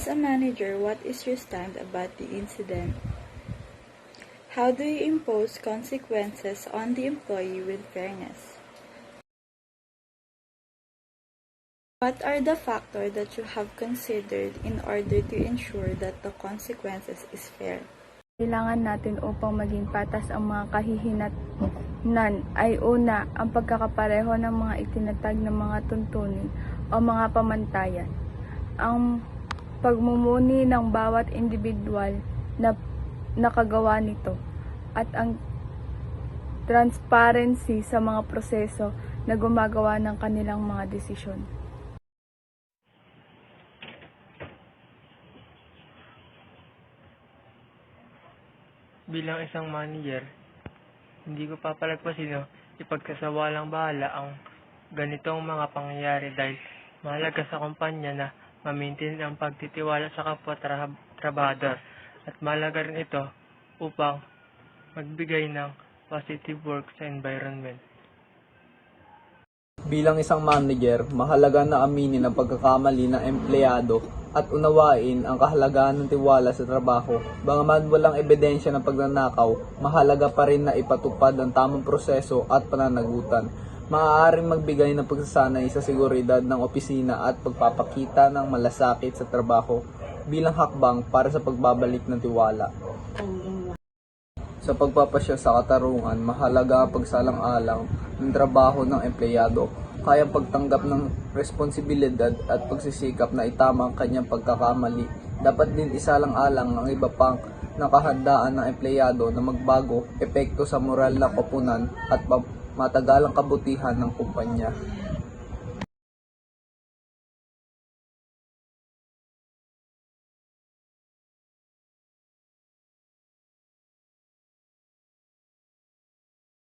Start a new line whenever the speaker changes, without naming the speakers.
As a manager, what is your stand about the incident? How do you impose consequences on the employee with fairness? What are the factors that you have considered in order to ensure that the consequences is fair?
Kailangan natin upang maging patas ang mga kahihinatnan ay una, ang pagkakapareho ng mga itinatag ng mga tuntunin o mga pamantayan. Ang pagmumuni ng bawat individual na nakagawa nito at ang transparency sa mga proseso na gumagawa ng kanilang mga desisyon.
Bilang isang manager, hindi ko papalagpasin ipagkasawalang bahala ang ganitong mga pangyayari dahil mahalaga sa kumpanya na ma-maintain ang pagtitiwala sa kapwa trabahador at mahalaga rin ito upang magbigay ng positive work sa environment.
Bilang isang manager, mahalaga na aminin ang pagkakamali ng empleyado at unawain ang kahalagahan ng tiwala sa trabaho. Bagaman walang ebidensya ng pagnanakaw, mahalaga pa rin na ipatupad ang tamang proseso at pananagutan. Maaaring magbigay ng pagsasanay sa seguridad ng opisina at pagpapakita ng malasakit sa trabaho bilang hakbang para sa pagbabalik ng tiwala. Sa pagpapasya sa katarungan, mahalaga ang pagsalang-alang ng trabaho ng empleyado, kaya pagtanggap ng responsibilidad at pagsisikap na itama ang kanyang pagkakamali. Dapat din isalang-alang ang iba pang nakahandaan ng empleyado na magbago epekto sa moral ng koponan at matagalang kabutihan ng kumpanya.